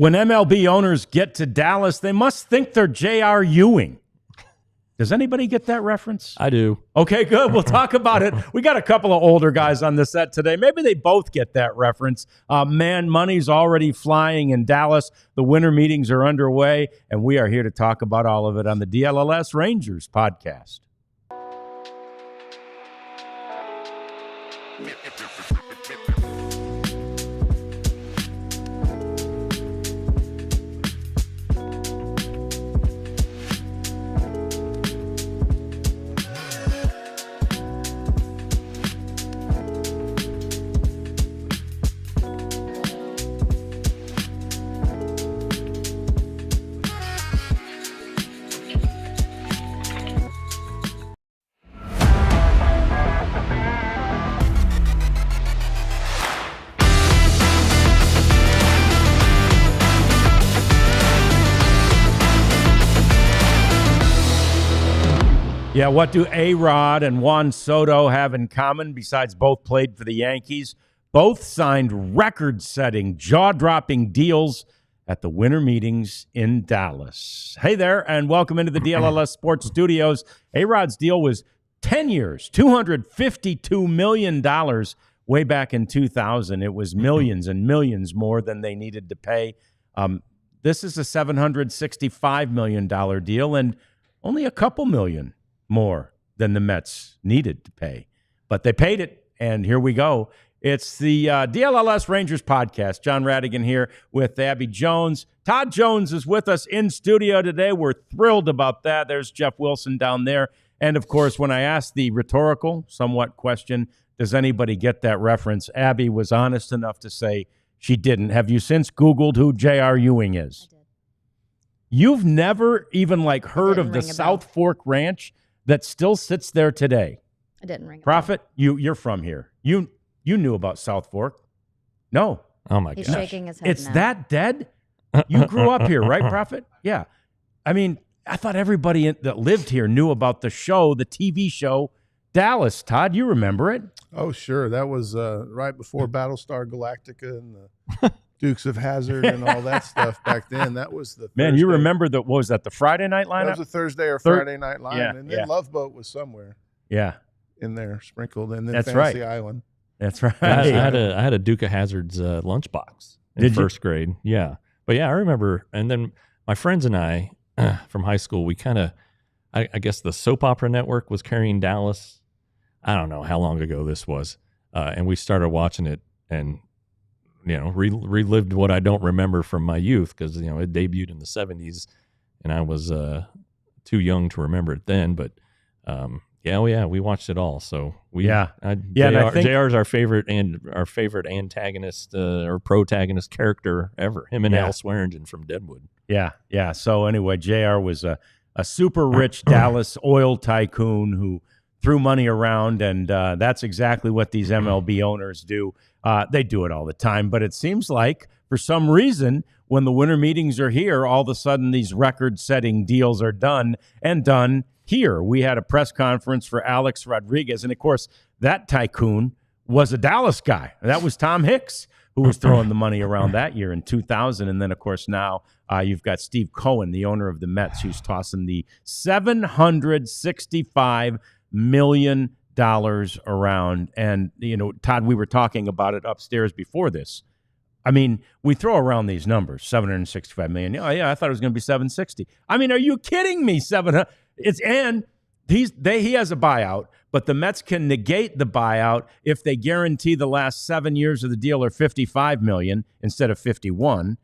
When MLB owners get to Dallas, they must think they're J.R. Ewing. Does anybody get that reference? I do. Okay, good. We'll talk about it. We got a couple of older guys on the set today. Maybe they both get that reference. Man, money's already flying in Dallas. The winter meetings are underway, and we are here to talk about all of it on the DLLS Rangers podcast. Yeah, what do A-Rod and Juan Soto have in common besides both played for the Yankees? Both signed record-setting, jaw-dropping deals at the winter meetings in Dallas. Hey there, and welcome into the DLLS Sports Studios. A-Rod's deal was 10 years, $252 million way back in 2000. It was millions and millions more than they needed to pay. This is a $765 million deal, and only a couple million more than the Mets needed to pay. But they paid it, and here we go. It's the DLLS Rangers podcast. John Radigan here with Abby Jones. Todd Jones is with us in studio today. We're thrilled about that. There's Jeff Wilson down there. And, of course, when I asked the rhetorical, somewhat question, does anybody get that reference, Abby was honest enough to say she didn't. Have you since Googled who J.R. Ewing is? I did. You've never even, heard of the South Fork Ranch that still sits there today? I didn't ring a Prophet, you're from here. You knew about South Fork. No. Oh, my He's gosh. shaking his head It's now. that dead? You grew up here, right, Prophet? Yeah. I mean, I thought everybody that lived here knew about the show, the TV show, Dallas. Todd, you remember it? Oh, sure. That was right before Battlestar Galactica and the Dukes of Hazzard and all that stuff back then. That was the Man, Thursday. you remember what was that, the Friday night lineup? That was a Thursday or Friday night line. Yeah, and then yeah. Love Boat was somewhere Yeah, in there, sprinkled. And then That's Fantasy right. Island. that's right. I had a Duke of Hazzard's lunchbox in Did you? first grade. Yeah. But, yeah, I remember. And then my friends and I from high school, we kind of, I guess the soap opera network was carrying Dallas. I don't know how long ago this was. And we started watching it and, relived what I don't remember from my youth because, it debuted in the 70s and I was too young to remember it then. But, we watched it all. So and I think JR's our favorite antagonist or protagonist character ever. Him and Al Swearingen from Deadwood. Yeah. So anyway, JR was a super rich Dallas oil tycoon who threw money around, and that's exactly what these MLB owners do. They do it all the time, but it seems like for some reason, when the winter meetings are here, all of a sudden these record-setting deals are done here. We had a press conference for Alex Rodriguez, and of course, that tycoon was a Dallas guy. That was Tom Hicks, who was throwing the money around that year in 2000. And then, of course, now you've got Steve Cohen, the owner of the Mets, who's tossing the $765 million around. And, Todd, we were talking about it upstairs before this. I mean, we throw around these numbers, $765 million. Oh, yeah, I thought it was going to be $760. I mean, are you kidding me? He has a buyout, but the Mets can negate the buyout if they guarantee the last 7 years of the deal are $55 million instead of $51,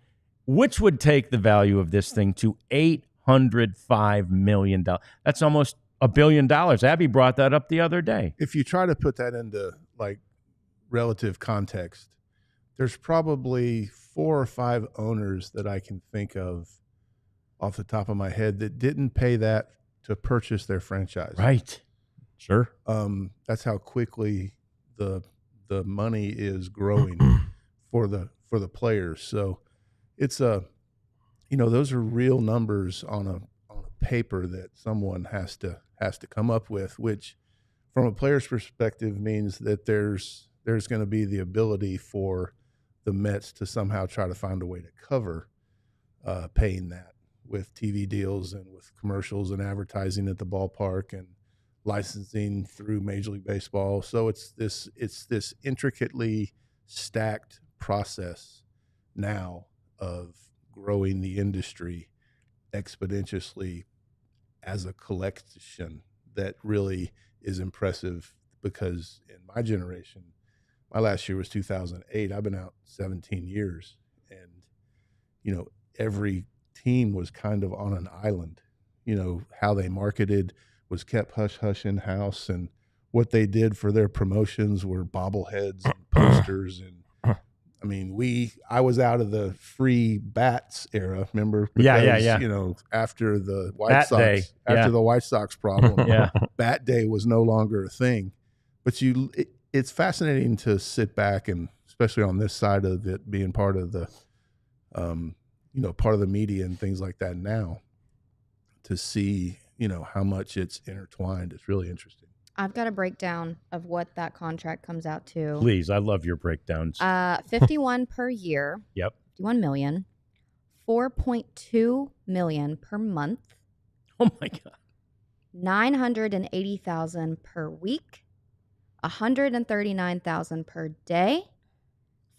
which would take the value of this thing to $805 million. That's almost $1 billion. Abby brought that up the other day. If you try to put that into relative context, there's probably 4 or 5 owners that I can think of off the top of my head that didn't pay that to purchase their franchise. Right. Sure. That's how quickly the money is growing for the players. So it's those are real numbers on a paper that someone has to come up with, which from a player's perspective means that there's going to be the ability for the Mets to somehow try to find a way to cover paying that with TV deals and with commercials and advertising at the ballpark and licensing through Major League Baseball. So it's this intricately stacked process now of growing the industry exponentially as a collection that really is impressive, because in my generation, my last year was 2008. I've been out 17 years, and every team was kind of on an island. How they marketed was kept hush hush in house, and what they did for their promotions were bobbleheads and posters. And I mean, I was out of the free bats era, remember? Because, after the White Sox, Day. after the White Sox problem, Yeah. Bat Day was no longer a thing. But it's fascinating to sit back, and especially on this side of it, being part of the, part of the media and things like that now, to see, how much it's intertwined. It's really interesting. I've got a breakdown of what that contract comes out to. Please, I love your breakdowns. 51 per year. Yep. 51 million. 4.2 million per month. Oh my God. 980,000 per week. 139,000 per day.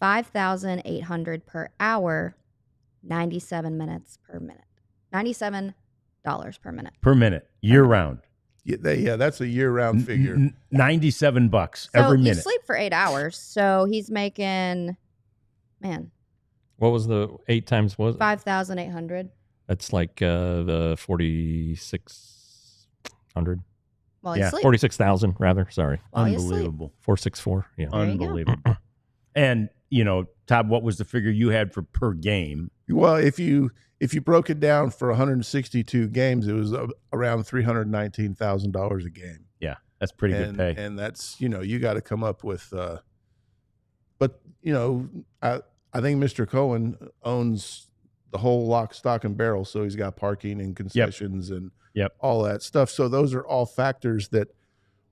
5,800 per hour. 97 minutes per minute. $97 per minute. Per minute, year round. Yeah, that's a year-round figure. $97 So every you minute. sleep for 8 hours, so he's making, man, What was the 8 times? Was 5,800. That's like the 4,600, While you Yeah. sleep. 46,000 rather. Sorry, While you sleep. Unbelievable. 464. Yeah. There you go. Unbelievable. And, Todd, what was the figure you had for per game? Well, if you broke it down for 162 games, it was around $319,000 a game. Yeah, that's pretty good pay. And that's, you got to come up with, but I think Mr. Cohen owns the whole lock, stock, and barrel. So he's got parking and concessions and all that stuff. So those are all factors that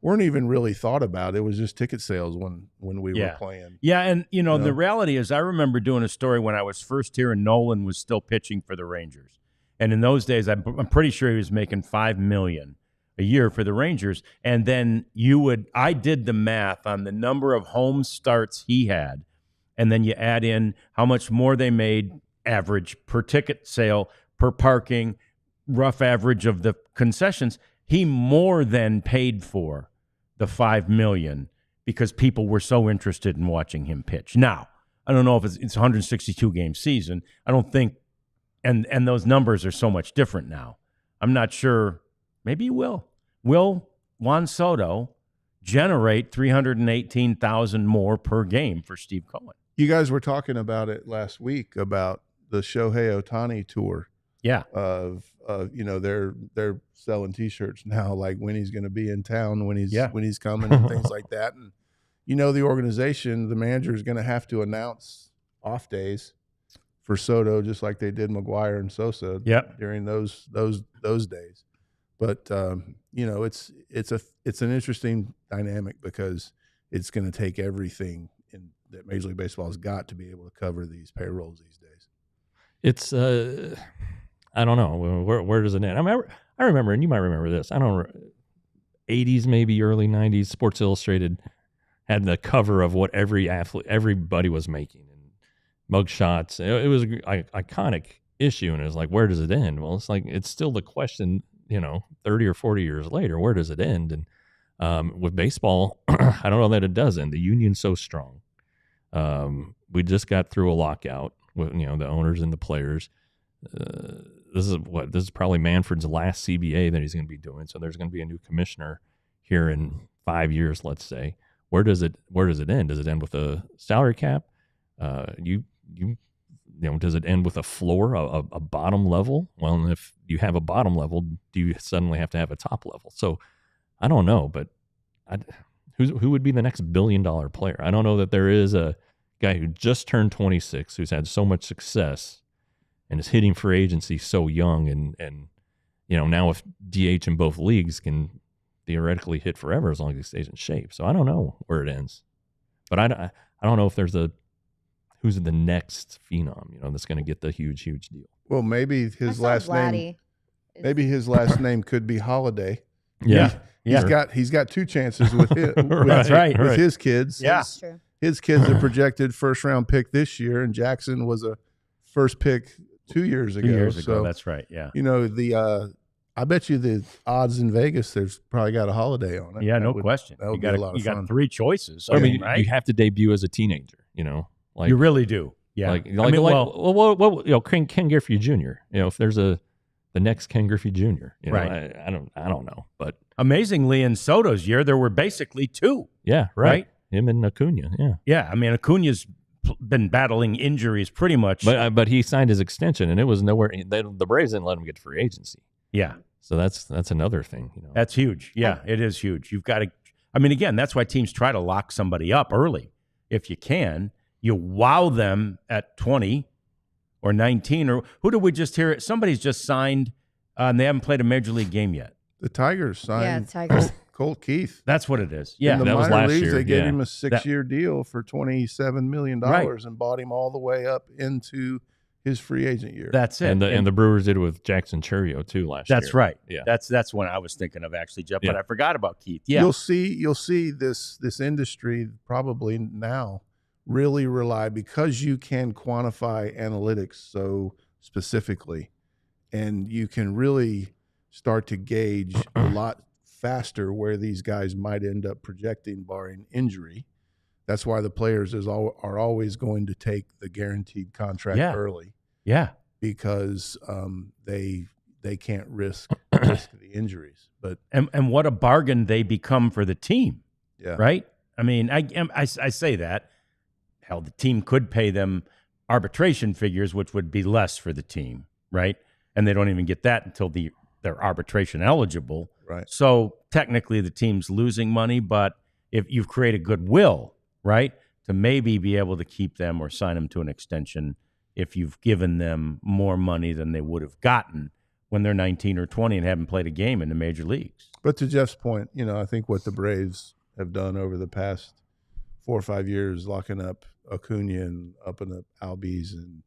weren't even really thought about. It was just ticket sales when we were playing. Yeah, and the reality is, I remember doing a story when I was first here and Nolan was still pitching for the Rangers. And in those days, I'm pretty sure he was making $5 million a year for the Rangers. And then I did the math on the number of home starts he had, and then you add in how much more they made average per ticket sale, per parking, rough average of the concessions. He more than paid for the $5 million because people were so interested in watching him pitch. Now, I don't know if it's a 162 game season. I don't think, and those numbers are so much different now. I'm not sure. Maybe he will. Will Juan Soto generate $318,000 more per game for Steve Cohen? You guys were talking about it last week about the Shohei Ohtani tour. Yeah. They're selling T-shirts now, like when he's going to be in town, when he's coming, and things like that. And the organization, the manager is going to have to announce off days for Soto, just like they did McGuire and Sosa during those days. But it's an interesting dynamic, because it's going to take everything that Major League Baseball has got to be able to cover these payrolls these days. It's I don't know where does it end. I remember, and you might remember this. I don't know, 80s, maybe early 90s. Sports Illustrated had the cover of what everybody was making, and mugshots. It was an iconic issue, and it was like, where does it end? Well, it's like, it's still the question, 30 or 40 years later, where does it end? And with baseball, I don't know that it does end. The union's so strong. We just got through a lockout with the owners and the players. This is probably Manfred's last CBA that he's going to be doing. So there's going to be a new commissioner here in 5 years, let's say. Where does it end? Does it end with a salary cap? Does it end with a floor, a bottom level? Well, and if you have a bottom level, do you suddenly have to have a top level? So I don't know, but who would be the next $1 billion player? I don't know that there is a guy who just turned 26, who's had so much success and is hitting free agency so young, and now if DH in both leagues can theoretically hit forever as long as he stays in shape. So I don't know where it ends, but I don't know if there's who's the next phenom that's going to get the huge deal. Well, maybe I his saw last name. Vladdy is- Maybe his last name could be Holiday. Yeah. He's got two chances with him. That's right. With his kids. Yeah. That's true. His kids are projected first round pick this year, and Jackson was a first pick 2 years ago. 2 years ago. So, That's right. Yeah. you know, I bet you the odds in Vegas, there's probably got a Holiday on it. Yeah, That no would- question. That would You be got a lot of fun. got 3 choices. I mean, right? you have to debut as a teenager, you know, like you really do. Yeah. like, I mean, well, you know, Ken Griffey Jr. You know, if there's the next Ken Griffey Jr. You know, Right. I don't know, but amazingly, in Soto's year, there were basically 2. yeah, Right? Him and Acuna, yeah. Yeah. I mean, Acuna's been battling injuries pretty much. But he signed his extension, and it was nowhere. The Braves didn't let him get free agency, yeah. so that's another thing. You know, That's huge. Yeah, it is huge. You've got to, I mean, again, that's why teams try to lock somebody up early. If you can, you wow them at 20 or 19. Or who did we just hear? Somebody's just signed and they haven't played a major league game yet. The Tigers Yeah, signed Tigers. Colt Keith. That's what it is. Yeah. In the that was minor last leagues, year, they gave yeah. him a 6-year deal for $27 million Right. and bought him all the way up into his free agent year. That's it. and the Brewers did it with Jackson Churio too last year. that's right. Yeah. That's what I was thinking of actually, Jeff. But Yeah. I forgot about Keith. Yeah. You'll see this industry probably now really rely, because you can quantify analytics so specifically, and you can really start to gauge a lot faster where these guys might end up projecting barring injury. That's why the players are always going to take the guaranteed contract Yeah. early, Yeah. because they can't risk the injuries. But And what a bargain they become for the team. yeah, Right? I mean, I say that. Hell, the team could pay them arbitration figures, which would be less for the team, right? And they don't even get that until they're arbitration eligible. right. So technically the team's losing money, but if you've created goodwill, right, to maybe be able to keep them or sign them to an extension if you've given them more money than they would have gotten when they're 19 or 20 and haven't played a game in the major leagues. But to Jeff's point, you know, I think what the Braves have done over the past 4 or 5 years, locking up Acuna and upping up Albies and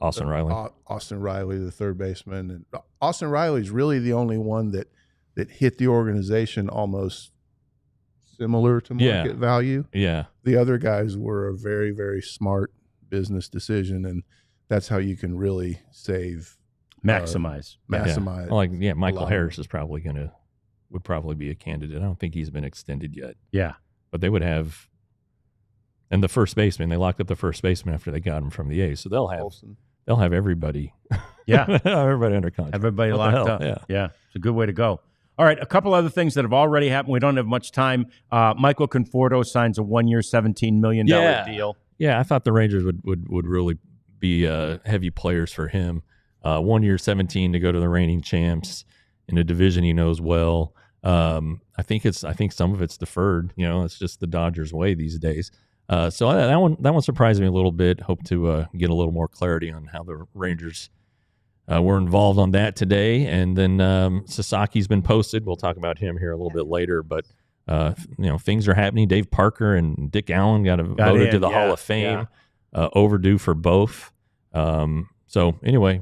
Austin Riley. Austin Riley, the third baseman, and Austin Riley is really the only one that hit the organization almost similar to market value. Yeah. The other guys were a very, very smart business decision, and that's how you can really save, Maximize. maximize. Michael lot. Harris would probably be a candidate. I don't think he's been extended yet, Yeah. but they would have. And the first baseman, they locked up the first baseman after they got him from the A's, so they'll have everybody. Yeah. Everybody under contract. Everybody What the locked hell? up. Yeah. It's a good way to go. All right, a couple other things that have already happened. We don't have much time. Michael Conforto signs a 1-year, $17 million deal. Yeah, I thought the Rangers would really be heavy players for him. 1 year, 17 to go to the reigning champs in a division he knows well. I think some of it's deferred. You know, it's just the Dodgers' way these days. So that one surprised me a little bit. Hope to get a little more clarity on how the Rangers were involved on that today. And then Sasaki's been posted. We'll talk about him here a little bit later. But things are happening. Dave Parker and Dick Allen got voted to the Hall of Fame. Overdue for both. So anyway,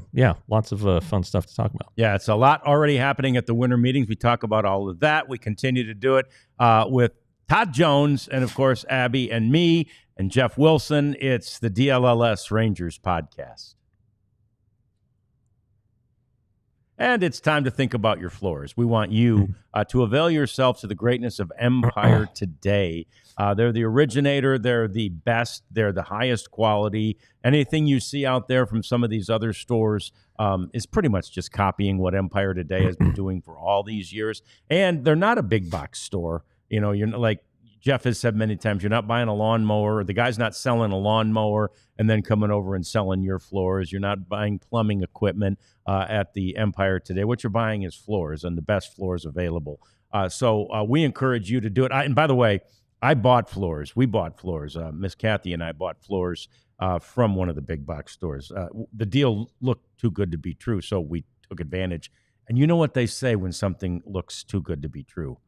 lots of fun stuff to talk about. Yeah, it's a lot already happening at the winter meetings. We talk about all of that. We continue to do it with Todd Jones and, of course, Abby and me and Jeff Wilson. It's the DLLS Rangers podcast. And it's time to think about your floors. We want you to avail yourself to the greatness of Empire today. They're the originator. They're the best. They're the highest quality. Anything you see out there from some of these other stores is pretty much just copying what Empire Today has been doing for all these years. And they're not a big box store. You know, you're like Jeff has said many times, you're not buying a lawnmower, or the guy's not selling a lawnmower and then coming over and selling your floors. You're not buying plumbing equipment at the Empire Today. What you're buying is floors, and the best floors available. So we encourage you to do it. And by the way, I bought floors. We bought floors. Miss Kathy and I bought floors from one of the big box stores. The deal looked too good to be true, so we took advantage. And you know what they say when something looks too good to be true?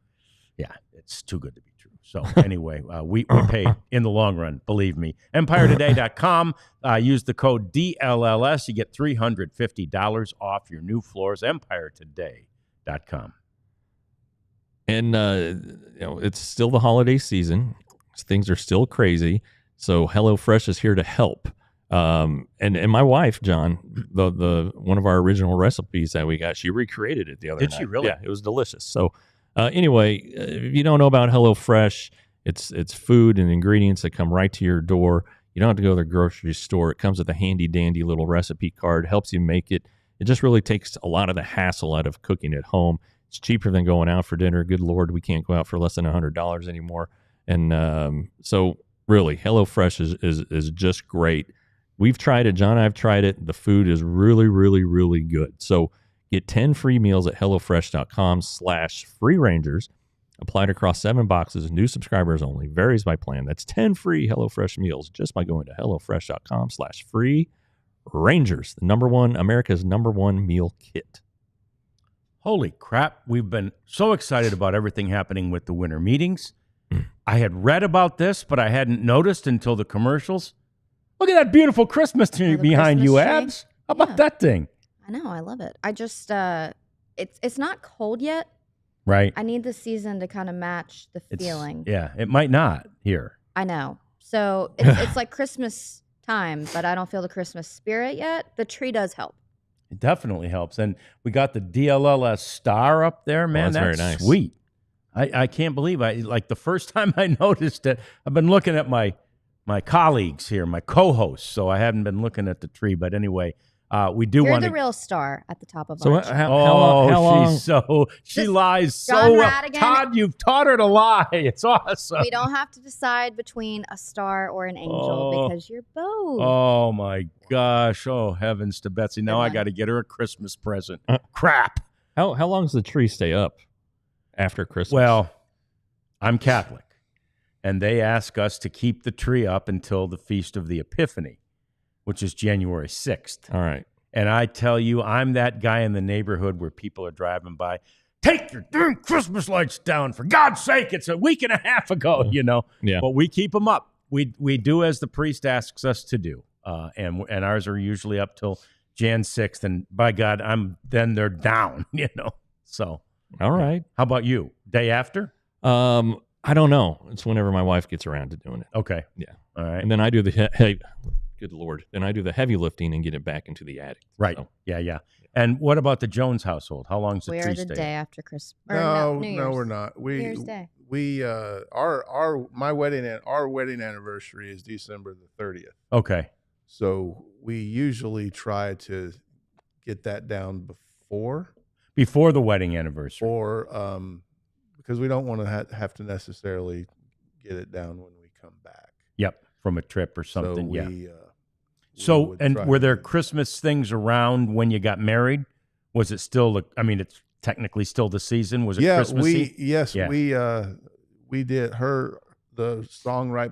Yeah, it's too good to be true. So anyway, we pay in the long run, believe me. EmpireToday.com. Use the code DLLS. You get $350 off your new floors. EmpireToday.com. And it's still the holiday season. Things are still crazy. So HelloFresh is here to help. And my wife, John, the one of our original recipes that we got, she recreated it the other night. Did she really? Yeah, it was delicious. So anyway, if you don't know about HelloFresh, it's food and ingredients that come right to your door. You don't have to go to the grocery store. It comes with a handy dandy little recipe card, helps you make it. It just really takes a lot of the hassle out of cooking at home. It's cheaper than going out for dinner. Good Lord, we can't go out for less than $100 anymore. And so really, HelloFresh is just great. We've tried it. John and I have tried it. The food is really, really, really good. So get 10 free meals at HelloFresh.com/FreeRangers. Applied across 7 boxes. New subscribers only. Varies by plan. That's 10 free HelloFresh meals just by going to HelloFresh.com/FreeRangers. America's number one meal kit. Holy crap. We've been so excited about everything happening with the winter meetings. I had read about this, but I hadn't noticed until the commercials. Look at that beautiful Christmas tree behind Christmas you, tree. Abs. How about that thing? I know, I love it. I just it's not cold yet. Right. I need the season to kind of match the feeling. Yeah, it might not here. I know. So it's like Christmas time, but I don't feel the Christmas spirit yet. The tree does help. It definitely helps. And we got the DLLS star up there, man. that's very That's nice. sweet. I can't believe like the first time I noticed it, I've been looking at my colleagues here, my co-hosts, so I haven't been looking at the tree. But anyway, we do You're want the to. real star at the top of So our how long? She Just lies John so well. Radigan. Todd, you've taught her to lie. It's awesome. We don't have to decide between a star or an angel because you're both. Oh my gosh! Oh heavens to Betsy! Now Good I one. got to get her a Christmas present. Crap. How long does the tree stay up after Christmas? Well, I'm Catholic, and they ask us to keep the tree up until the Feast of the Epiphany, which is January 6th. all right. And I tell you, I'm that guy in the neighborhood where people are driving by. Take your darn Christmas lights down, for God's sake! It's a week and a half ago, you know. Yeah. But we keep them up. We do as the priest asks us to do, and ours are usually up till Jan 6th. And by God, then they're down, you know. So, All right. how about you? Day after? I don't know. It's whenever my wife gets around to doing it. Okay. Yeah. All right. And then I do the good Lord. Then I do the heavy lifting and get it back into the attic. Right. So, Yeah. And what about the Jones household? How long does the We're tree the stay? day after Christmas. Or No, New no, Year's. we're not. New Year's Day. Our wedding anniversary is December the 30th. Okay. So we usually try to get that down before Before the wedding anniversary. because we don't want to have to necessarily get it down when we come back. Yep. From a trip or something. So Yeah. we So, would and try were to- there Christmas things around when you got married? Was it still, it's technically still the season. Was it Christmassy? We did the song right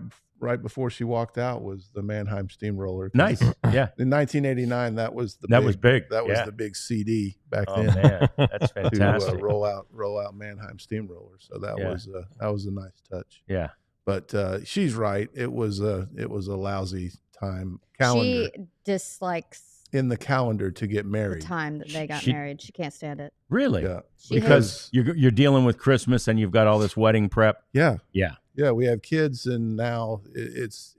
before she walked out was the Mannheim Steamroller. Nice. Yeah. In 1989, that was the That was big. That was Yeah. the big CD back Oh, then man. That's to fantastic. roll out Mannheim Steamroller. So that Yeah. was a nice touch. Yeah. But she's right. It was a lousy calendar She dislikes in the calendar to get the married. time that they got She- married. She can't stand it. Really? Yeah. She Because you're dealing with Christmas and you've got all this wedding prep. Yeah. Yeah. Yeah, we have kids, and now it's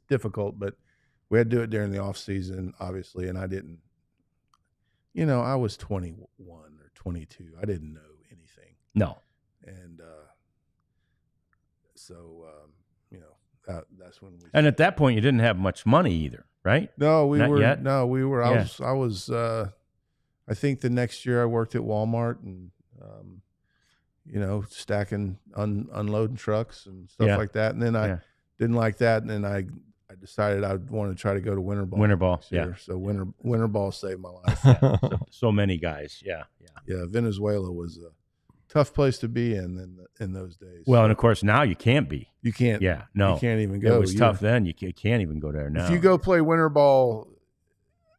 difficult, but we had to do it during the off season, obviously. And I didn't, I was 21 or 22. I didn't know anything, No. and so that's when we. And at that point, you didn't have much money either, right? no, we Not were yet? no, we were. Yeah. I was. I think the next year I worked at Walmart and. Stacking, unloading trucks and stuff Yeah. like that. And then I didn't like that. And then I decided I wanted to try to go to winter ball. Winter ball, next year. So winter ball saved my life. So many guys. Yeah. Yeah. Venezuela was a tough place to be in those days. Well, and of course, now you can't be. you can't, Yeah. No. you can't even go. It was tough then. You can't even go there now. If you go play winter ball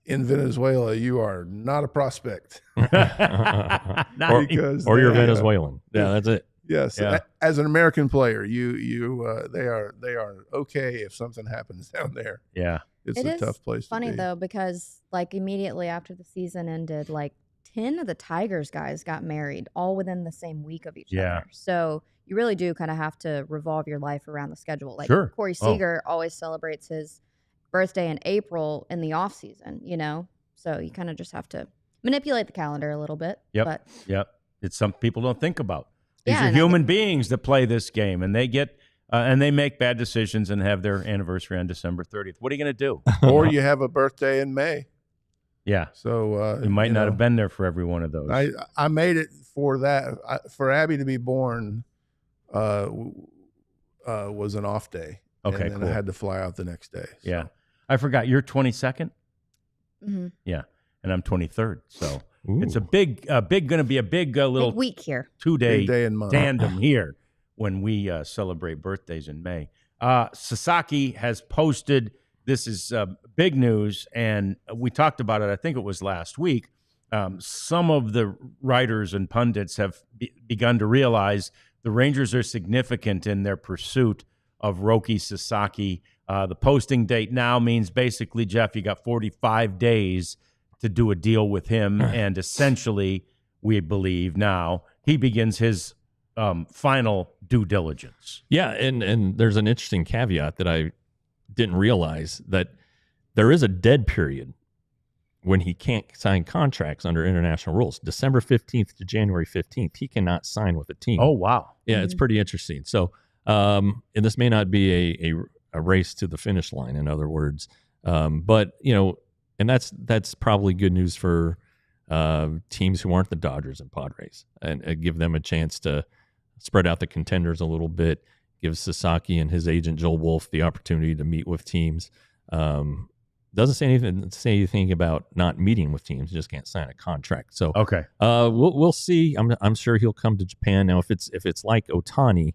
in Venezuela, you are not a prospect. Not or, even- because or you're they, Venezuelan. Yeah, that's it. Yes, Yeah. as an American player, they are okay if something happens down there. Yeah. It's It a is tough place funny to be. though, because like immediately after the season ended, like 10 of the Tigers guys got married all within the same week of each Yeah. other. So you really do kind of have to revolve your life around the schedule. Like Sure. Corey Oh. Seager always celebrates his birthday in April in the off season, you know? So you kind of just have to manipulate the calendar a little bit. Yep. But Yep. It's something people don't think about. These Yeah, are and I human beings that play this game, and they get and they make bad decisions and have their anniversary on December 30th. What are you going to do? Or you have a birthday in May. Yeah. So You might not have been there for every one of those. I made it for that. For Abby to be born was an off day. Okay, and then cool. I had to fly out the next day. So. Yeah. I forgot. You're 22nd? mhm. Yeah. And I'm 23rd. So Ooh. it's a going to be a big little Big week here. 2-day Big day and month. tandem here when we celebrate birthdays in May. Sasaki has posted, this is big news, and we talked about it, I think it was last week. Some of the writers and pundits have begun to realize the Rangers are significant in their pursuit of Roki Sasaki. The posting date now means basically, Jeff, you got 45 days to do a deal with him, and essentially, we believe now, he begins his final due diligence. Yeah, and there's an interesting caveat that I didn't realize, that there is a dead period when he can't sign contracts under international rules. December 15th to January 15th, he cannot sign with a team. Oh, wow. Yeah, it's pretty interesting. So, and this may not be a race to the finish line, in other words, but and that's probably good news for teams who aren't the Dodgers and Padres, and give them a chance to spread out the contenders a little bit, give Sasaki and his agent Joel Wolf the opportunity to meet with teams. Doesn't say anything about not meeting with teams. He just can't sign a contract. So Okay. we'll see. I'm sure he'll come to Japan. Now, if it's like Ohtani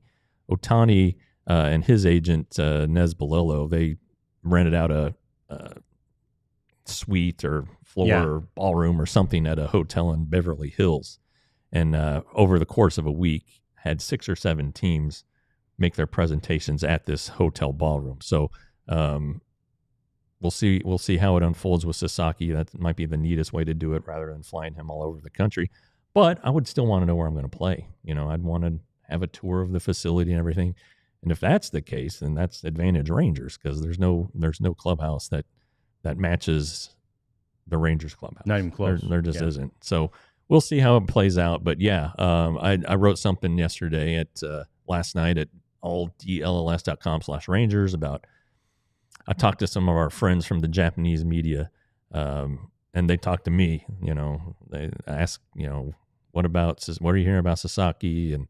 and his agent Nez Balillo, they rented out a suite or floor or ballroom or something at a hotel in Beverly Hills, and over the course of a week had 6 or 7 teams make their presentations at this hotel ballroom. So we'll see how it unfolds with Sasaki. That might be the neatest way to do it, rather than flying him all over the country. But I would still want to know where I'm going to play. I'd want to have a tour of the facility and everything. And if that's the case, then that's advantage Rangers, because there's no clubhouse that matches the Rangers clubhouse. Not even close. There just isn't. So we'll see how it plays out. But yeah, I wrote something yesterday at last night at DLLS.com/Rangers about. I talked to some of our friends from the Japanese media, and they talked to me. They asked, what are you hearing about Sasaki? And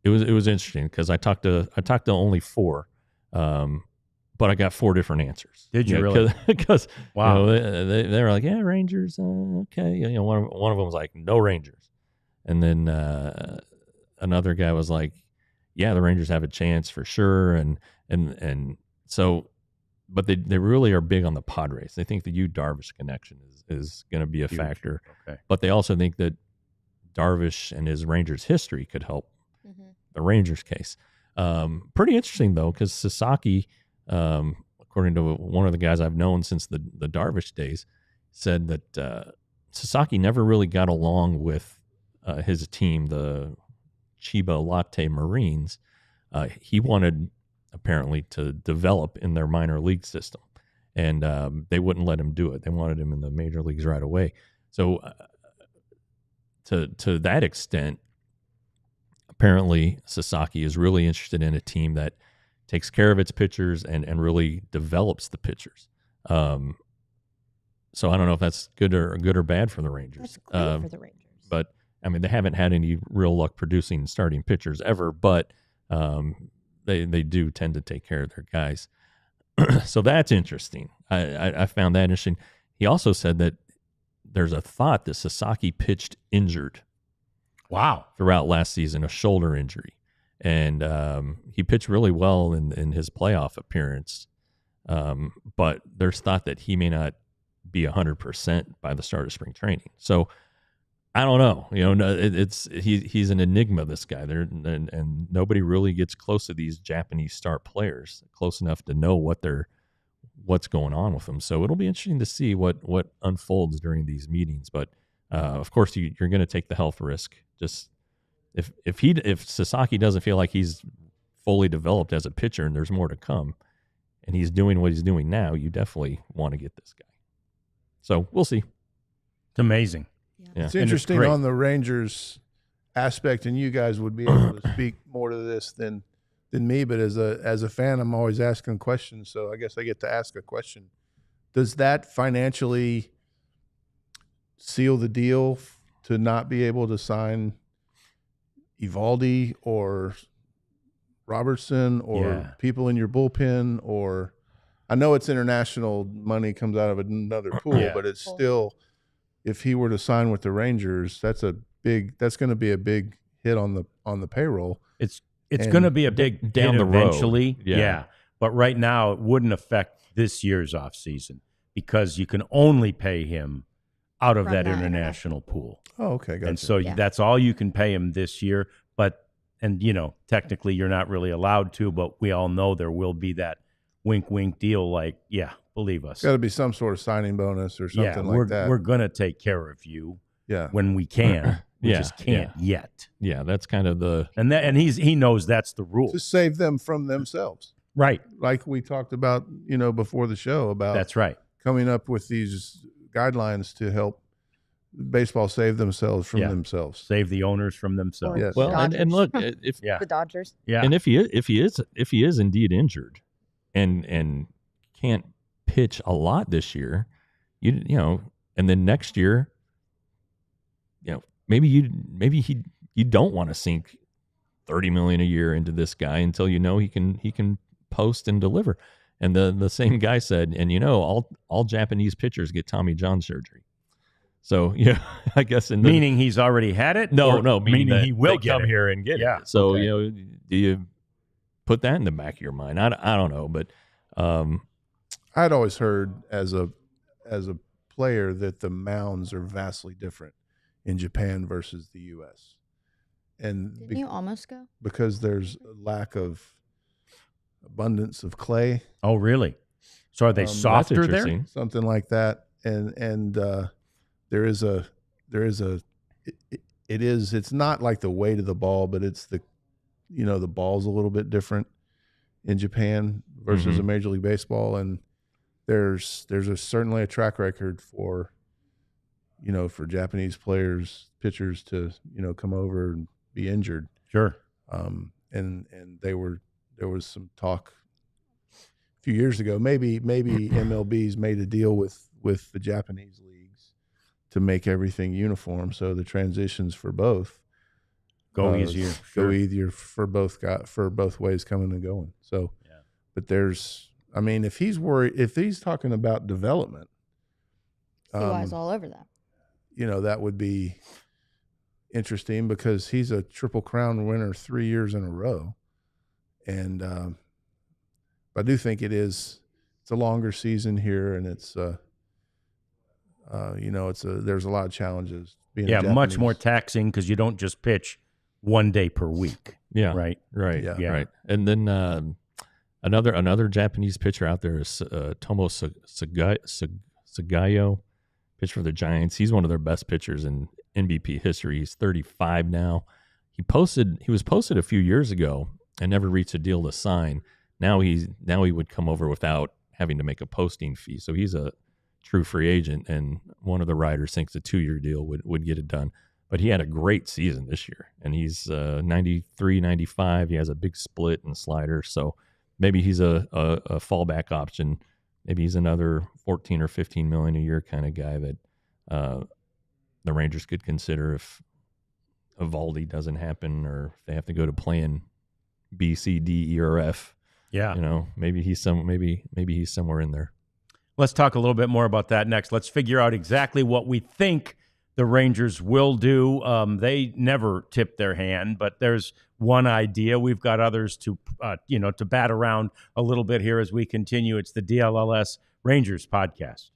it was interesting, because I talked to only 4, but I got 4 different answers. Did you really? Because wow, they were like, yeah, Rangers, okay. One of them was like, no Rangers, and then another guy was like, yeah, the Rangers have a chance for sure, and so, but they really are big on the Padres. They think the Yu Darvish connection is going to be a huge factor. Okay. But they also think that Darvish and his Rangers history could help the Rangers case. Pretty interesting, though, because Sasaki, according to one of the guys I've known since the Darvish days, said that Sasaki never really got along with his team, the Chiba Latte Marines. He wanted, apparently, to develop in their minor league system, and they wouldn't let him do it. They wanted him in the major leagues right away. So to that extent, apparently Sasaki is really interested in a team that takes care of its pitchers and really develops the pitchers. So I don't know if that's good or bad for the Rangers. That's great for the Rangers. But I mean, they haven't had any real luck producing starting pitchers ever, but they do tend to take care of their guys. So that's interesting. I found that interesting. He also said that there's a thought that Sasaki pitched injured. Wow. Throughout last season, a shoulder injury. And he pitched really well in his playoff appearance. But there's thought that he may not be 100% by the start of spring training. So I don't know. No, he's an enigma. This guy there, and nobody really gets close to these Japanese star players, close enough to know what's going on with them. So it'll be interesting to see what unfolds during these meetings. But of course, you're going to take the health risk. Just if Sasaki doesn't feel like he's fully developed as a pitcher, and there's more to come, and he's doing what he's doing now, you definitely want to get this guy. So we'll see. It's amazing. Yeah. It's interesting on the Rangers aspect, and you guys would be able to speak more to this than me. But as a fan, I'm always asking questions, so I guess I get to ask a question. Does that financially seal the deal to not be able to sign Eovaldi or Robertson or people in your bullpen? Or I know it's international money comes out of another pool, but it's still. If he were to sign with the Rangers, that's going to be a big hit on the payroll. It's going to be a big down hit the eventually. road. Yeah. But right now it wouldn't affect this year's offseason because you can only pay him out of that international pool. Oh, okay. Gotcha. And so that's all you can pay him this year. And technically you're not really allowed to, but we all know there will be that wink, wink deal. Like, believe us. Got to be some sort of signing bonus or something like that. We're going to take care of you when we can. We just can't yet. Yeah, that's kind of the and he knows that's the rule. To save them from themselves. Right. Like we talked about, before the show about that's right. Coming up with these guidelines to help baseball save themselves from themselves. Save the owners from themselves. Yes. Well, and look, if the Dodgers. Yeah. And if he is indeed injured and can't pitch a lot this year, and then next year, maybe you don't want to sink $30 million a year into this guy until he can post and deliver. And the same guy said, and all Japanese pitchers get Tommy John surgery. So I guess meaning he's already had it. No, meaning he will come here and get it. So do you put that in the back of your mind? I don't know, but I'd always heard as a player that the mounds are vastly different in Japan versus the U.S. And didn't you almost go? Because there's a lack of abundance of clay. Oh, really? So are they softer there? Something like that. And it's not like the weight of the ball, but it's the ball's a little bit different in Japan versus a Major League Baseball. And there's certainly a track record for Japanese pitchers to, come over and be injured. Sure. And there was some talk a few years ago, maybe MLB's made a deal with the Japanese leagues to make everything uniform. So the transitions for both go easier for both ways coming and going. So, but if he's talking about development, CY's all over that. That would be interesting because he's a Triple Crown winner 3 years in a row. And I do think it's a longer season here, and it's there's a lot of challenges. Much more taxing because you don't just pitch 1 day per week. Yeah, right. Right. And then another Japanese pitcher out there is Tomo Sagayo, pitched for the Giants. He's one of their best pitchers in MVP history. He's 35 now. He was posted a few years ago and never reached a deal to sign. Now he would come over without having to make a posting fee. So he's a true free agent, and one of the writers thinks a 2-year deal would get it done. But he had a great season this year, and he's 93, 95. He has a big split and slider, so maybe he's a fallback option. Maybe he's another 14 or 15 million a year kind of guy that the Rangers could consider if Eovaldi doesn't happen, or if they have to go to plan B, C, D, E, or F. Yeah, maybe he's somewhere in there. Let's talk a little bit more about that next. Let's figure out exactly what we think the Rangers will do. They never tip their hand, but there's one idea. We've got others to bat around a little bit here as we continue. It's the DLLS Rangers podcast.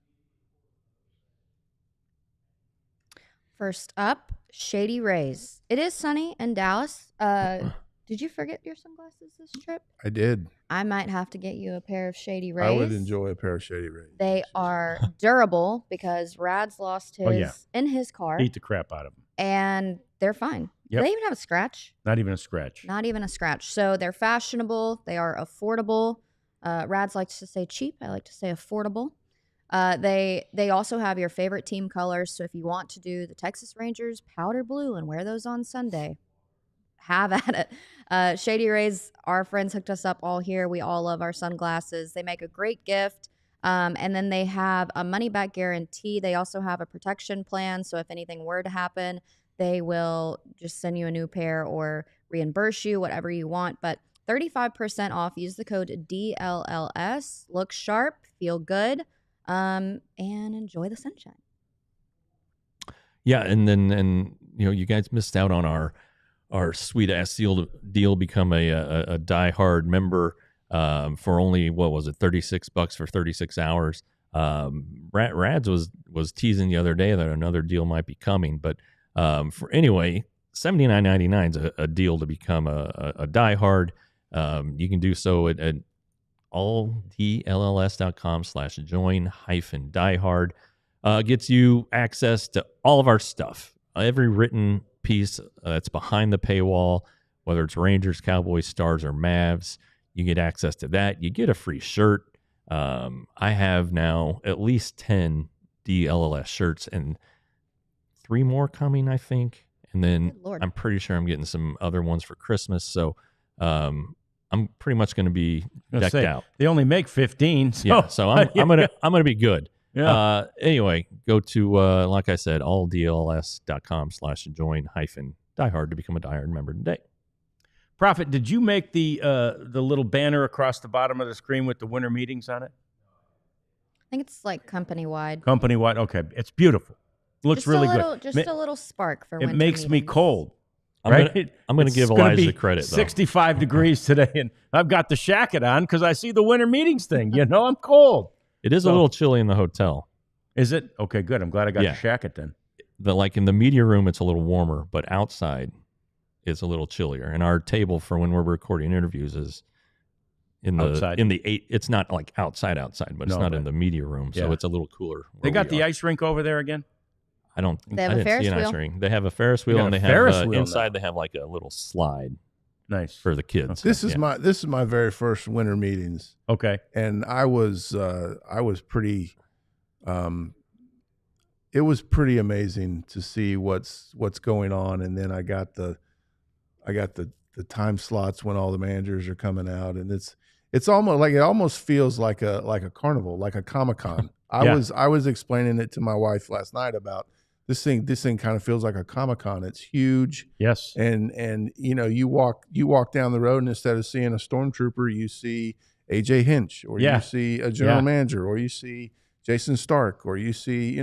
First up, Shady Rays. It is sunny in Dallas. Did you forget your sunglasses this trip? I did. I might have to get you a pair of Shady Rays. I would enjoy a pair of Shady Rays. They are durable because Rad's lost his in his car. Beat the crap out of them. And they're fine. Yep. They even have a scratch. Not even a scratch. Not even a scratch. So they're fashionable. They are affordable. Rad's likes to say cheap. I like to say affordable. They also have your favorite team colors. So if you want to do the Texas Rangers powder blue and wear those on Sunday, have at it. Shady Rays, our friends hooked us up all here. We all love our sunglasses. They make a great gift. And then they have a money back guarantee. They also have a protection plan. So if anything were to happen, they will just send you a new pair or reimburse you, whatever you want. But 35% off. Use the code DLLS. Look sharp, feel good, and enjoy the sunshine. Yeah, and you guys missed out on our sweet ass deal. Become a diehard member for only, what was it, $36 for 36 hours. Rads was teasing the other day that another deal might be coming, but for anyway, $79.99 is a deal to become a diehard. You can do so at ALLCITY.com/join-diehard. Gets you access to all of our stuff, every written piece that's behind the paywall, whether it's Rangers, Cowboys, Stars, or Mavs. You get access to that. You get a free shirt. I have now at least 10 DLLS shirts and 3 more coming, I think. And then I'm pretty sure I'm getting some other ones for Christmas. So I'm pretty much going to be decked out. They only make 15. So, yeah, so I'm gonna be good. Yeah. Anyway, go to like I said, alldlls.com/join-diehard to become a diehard member today. Prophet, did you make the little banner across the bottom of the screen with the winter meetings on it? I think it's like company-wide. Company-wide, okay. It's beautiful. It looks really good. Just a little spark for winter It makes me meetings. cold. I'm Right? going to give Elijah credit, though. 65 degrees today, and I've got the shacket on because I see the winter meetings thing. You know, I'm cold. It is a little chilly in the hotel. Is it? Okay, good. I'm glad I got the shacket then. Like in the media room, it's a little warmer, but outside it's a little chillier. And our table for when we're recording interviews is in the outside. It's not like outside, but it's not in the media room, so it's a little cooler. They got the ice rink over there again? I don't. They have a Ferris wheel. They have a Ferris wheel, and they have inside. They have like a little slide. Nice for the kids. Okay. This is my very first winter meetings. Okay, and I was pretty. It was pretty amazing to see what's going on, and then I got the time slots when all the managers are coming out, and it's almost feels like a carnival, like a Comic-Con. I was explaining it to my wife last night about this thing kind of feels like a Comic-Con. It's huge. Yes. And you walk down the road, and instead of seeing a stormtrooper, you see AJ Hinch, or you see a general manager, or you see Jason Stark, or you see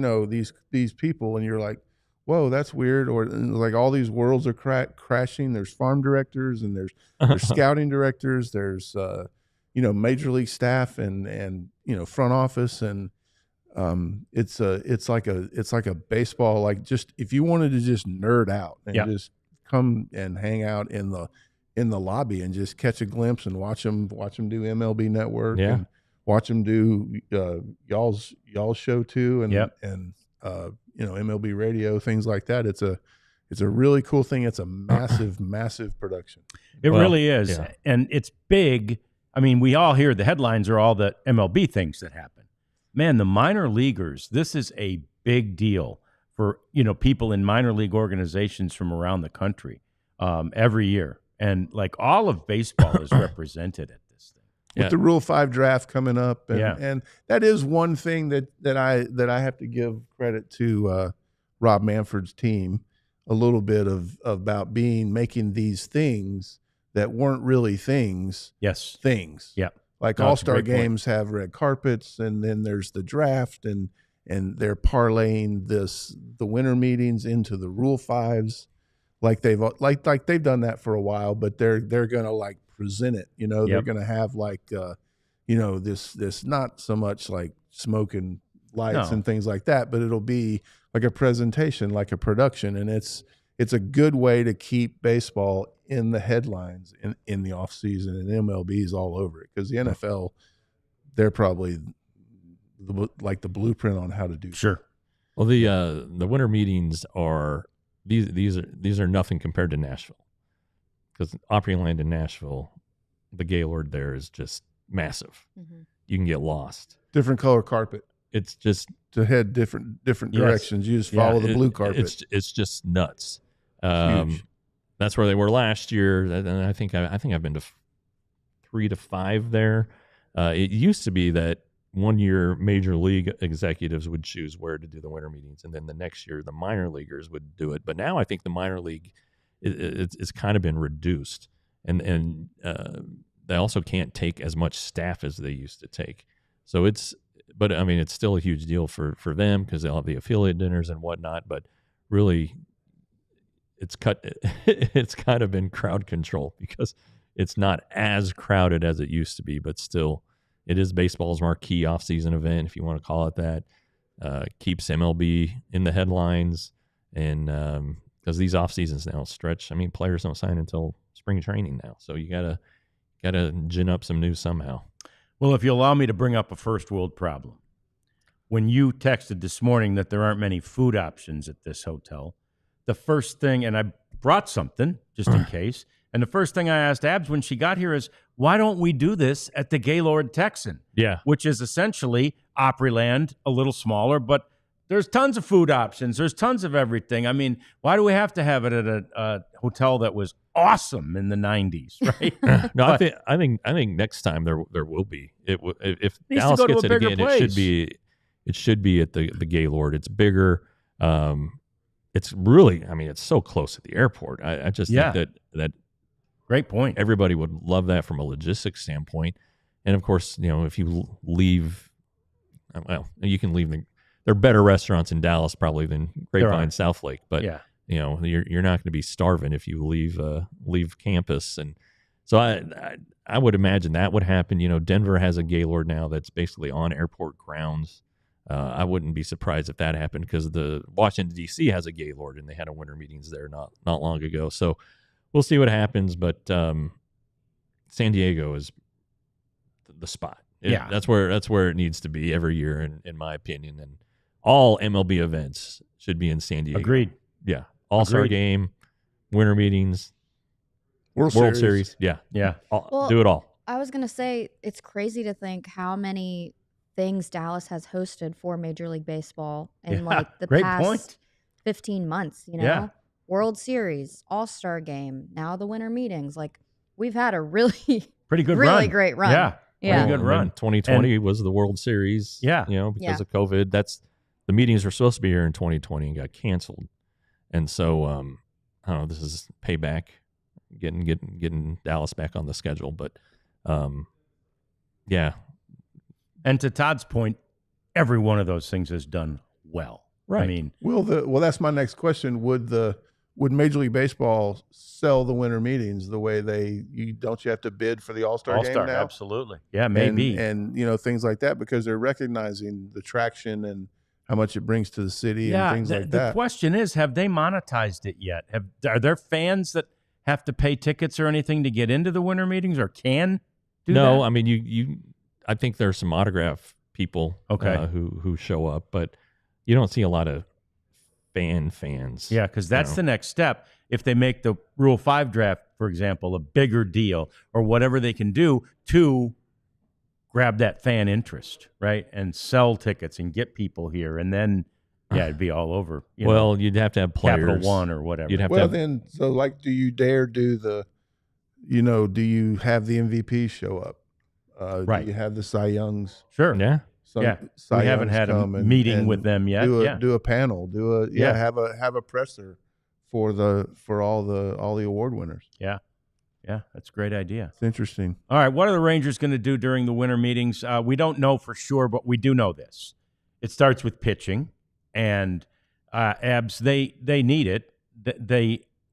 these people, and you're like, whoa, that's weird. Or like all these worlds are crashing. There's farm directors, and there's scouting directors. There's major league staff and front office, and it's like a baseball, like, just if you wanted to just nerd out and just come and hang out in the lobby and just catch a glimpse and watch them do MLB Network and watch them do y'all's show too, and MLB Radio, things like that. It's a really cool thing. It's a massive production. It really is, and it's big. I mean, we all hear the headlines are all the MLB things that happen. Man, the minor leaguers, this is a big deal for, people in minor league organizations from around the country every year. And like all of baseball is represented at this thing. With the Rule 5 draft coming up. And that is one thing that I have to give credit to Rob Manfred's team a little bit about making these things that weren't really things. Yes. Things. Yeah. Like All-Star games have red carpets, and then there's the draft, and they're parlaying the winter meetings into the Rule 5s, like they've done that for a while, but they're gonna like present it. They're gonna have like this not so much like smoke and lights No. and things like that, but it'll be like a presentation, like a production, and it's a good way to keep baseball in the headlines in the off season, and MLB's all over it, because the NFL, they're probably like the blueprint on how to do. Sure. Well, the winter meetings are these are nothing compared to Nashville, because Opryland in Nashville, the Gaylord there is just massive. Mhm. You can get lost. Different color carpet It's just to head different Yes. directions. You just follow the blue carpet. It's just nuts. Huge. That's where they were last year, and I think I've been to 3 to 5 there. It used to be that one year major league executives would choose where to do the winter meetings, and then the next year the minor leaguers would do it. But now I think the minor league it's kind of been reduced, and they also can't take as much staff as they used to take. So but I mean, it's still a huge deal for them, because they'll have the affiliate dinners and whatnot. But really, it's kind of been crowd control, because it's not as crowded as it used to be, but still, it is baseball's marquee off-season event, if you want to call it that. Keeps MLB in the headlines, and because these off seasons now stretch. I mean, players don't sign until spring training now, so you gotta gin up some news somehow. Well, if you allow me to bring up a first world problem. When you texted this morning that there aren't many food options at this hotel, the first thing, and I brought something just in case, and the first thing I asked Abs when she got here is, why don't we do this at the Gaylord Texan? Yeah, Which is essentially Opryland, a little smaller, but there's tons of food options. There's tons of everything. I mean, why do we have to have it at a hotel that was awesome in the 90s, right? no, I think next time there will be. If Needs to Dallas go to gets a it bigger again, place. it should be at the Gaylord. It's bigger. It's really, I mean, it's so close to the airport. I just think that Great point. everybody would love that from a logistics standpoint. And of course, if you leave, well, you can leave there are better restaurants in Dallas probably than Grapevine, Southlake, but Yeah. you're not going to be starving if you leave campus. And so I would imagine that would happen. Denver has a Gaylord now that's basically on airport grounds. I wouldn't be surprised if that happened, because the Washington D.C. has a Gaylord, and they had a winter meetings there not long ago. So we'll see what happens. But San Diego is the spot. That's where it needs to be every year, in my opinion. And all MLB events should be in San Diego. Agreed. Yeah, All-Star Agreed. Game, winter meetings, World Series. Yeah, Yeah. do it all. I was going to say, it's crazy to think how many things Dallas has hosted for Major League Baseball in Yeah, like the great past point. 15 months, Yeah. World Series, All-Star Game, now the winter meetings. Like, we've had a really, Pretty good really run. great run. Yeah. Yeah. Pretty good And run. then 2020 was the World Series. Yeah. because Yeah. of COVID. The meetings were supposed to be here in 2020 and got canceled. And so I don't know. This is payback, getting Dallas back on the schedule. But yeah, And to Todd's point, every one of those things is done well. Right. I mean, Well, that's my next question. Would Major League Baseball sell the winter meetings the way don't you have to bid for the All-Star game All-Star, now? absolutely. Yeah, maybe. And things like that, because they're recognizing the traction and how much it brings to the city and things like the that. question is, have they monetized it yet? Are there fans that have to pay tickets or anything to get into the winter meetings, or can do no, that? I mean I think there's some autograph people who show up, but you don't see a lot of fans. Yeah, because that's the next step. If they make the Rule 5 draft, for example, a bigger deal, or whatever they can do to grab that fan interest, right? And sell tickets and get people here. And then, it'd be all over. You'd have to have players. Capital One or whatever. You'd have to Well, have, then, so like, do you dare do do you have the MVP show up? Right. Do you have the Cy Youngs? Sure. yeah. Cy We haven't Youngs had a come meeting with them yet. Do a panel. Yeah. Have a presser for all the award winners. Yeah, that's a great idea. It's interesting. All right, what are the Rangers going to do during the winter meetings? We don't know for sure, but we do know this. It starts with pitching, and Abs, they need it.